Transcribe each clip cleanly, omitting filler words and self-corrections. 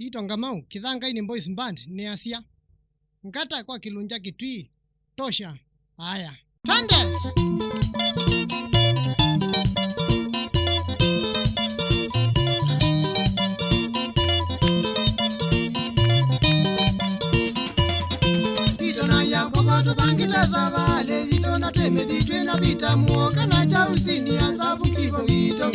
Tito Ngamau Kithanga ini Boys Band ni asia. Ngata kwa Kilunja Kitui tosha. Haya. Twende. Tito na Yakobo tubangita savale Tito na tweme ditwe na bita muoka na cha usini asafu kifo wito.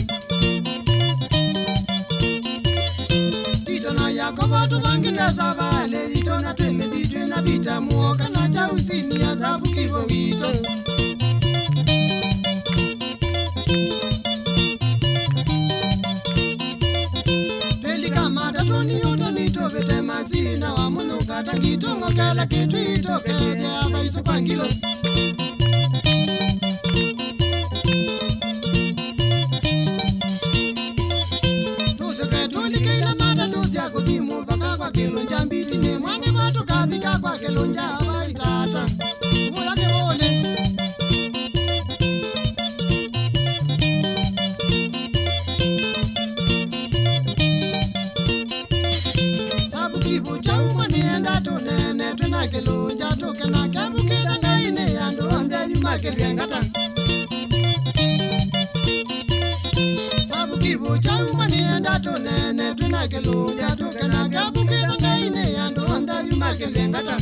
Tito na Yakobo tubangita savale Tito na tweme ditwe na bita muoka na cha usini asafu kifo wito. Toni utani tovete mazina wa munu kata kitongo kala kitu itoke ya vaiso kwa ngilo. Tuze petuli kila mata tuzi ya kudimu mpaka kwa Kilunja mbiti ni mwane watu kabika kwa Kilunja hawa itata. Mula kebole. Kibu cha umani enda tunene tuna Kilunja tukena kebu kithanga ine ando ande yuma kiliengata. Sabu kibu cha umani enda tunene tuna Kilunja tukena kebu kithanga ine ando ande yuma kiliengata.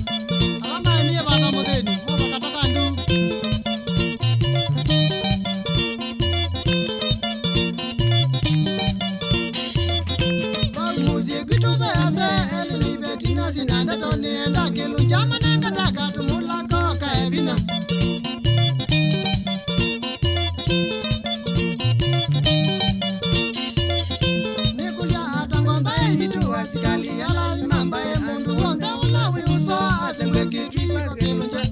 Alama niye baba modeni mwa kataka ndu. Tina sinanda toni enda Kilunja manenga taka tumula koka evina. Nikulia hata ngomba hitu wasikali ala mamba e mundu wonde ulawi uso asemwe kitwi kwa Kilunja.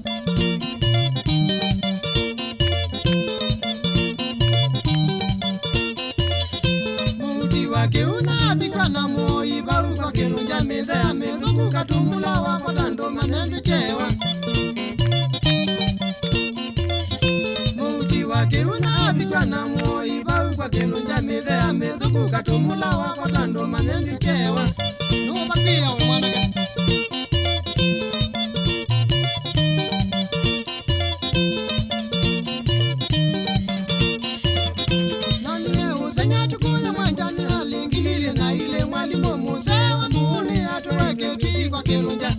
Muti wake unapikwa na moiba kwa Kilunja meze amezuku katumula wako tando manendu chewa. Muti wake unapikwa na moiba kwa Kilunja meze amezuku katumula wako tando manendu chewa. Nuwa pia we mwanake. Kilunja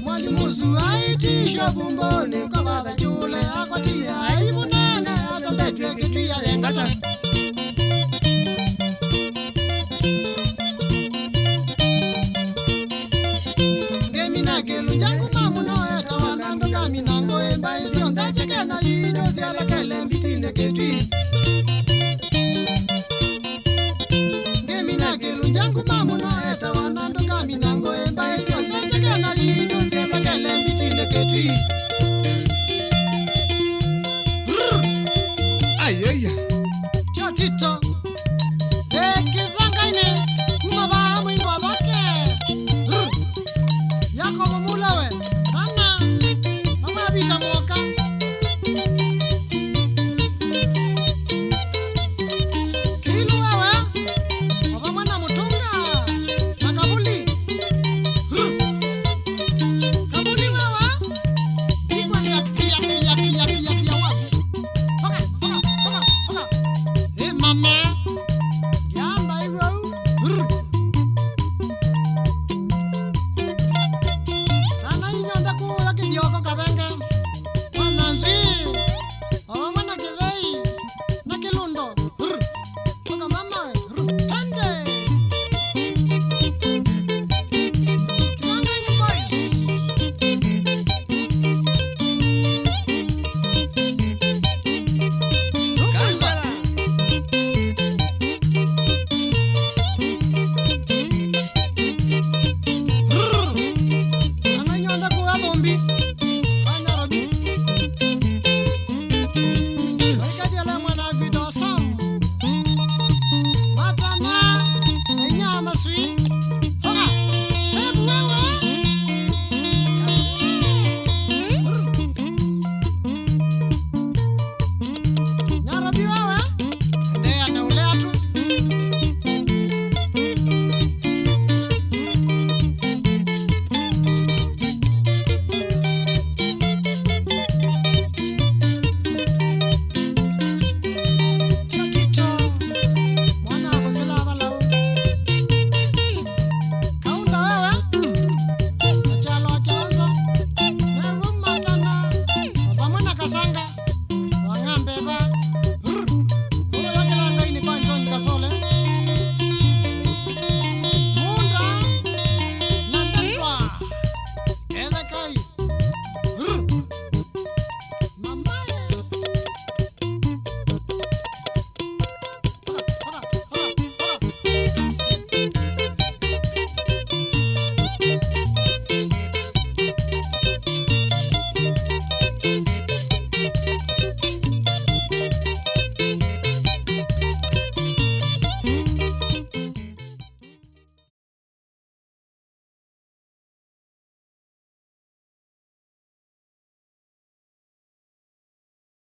Mwalimu suaitisha bumboni kwa badha chule akwatia aibu nene azambetwe kitu ya yengata. Gemi na Kilunja ngumamu noeta wanando kami nango emba isi ondache kena ito siala kele mbitine ketui. Kilunja ngumamu noeta wanando kami nango emba isi ondache kena ito siala kele mbitine ketui. Ayeya Tio Tito Kithanga ine kumaba mwingo wake Yakobo mulawe Tana Mama vita mwoka Kilu wewe Baba mwana mutunga Makabuli Kabuli wewe Igwa ni ya pia wapu Hoka Hey mama Gamba iro Ana inyonda kuwa kidioko kabenge Wanansi Awa mwana kithei Na Kilundo Hoka mama Tande Kithanga ini boys Kansala biwa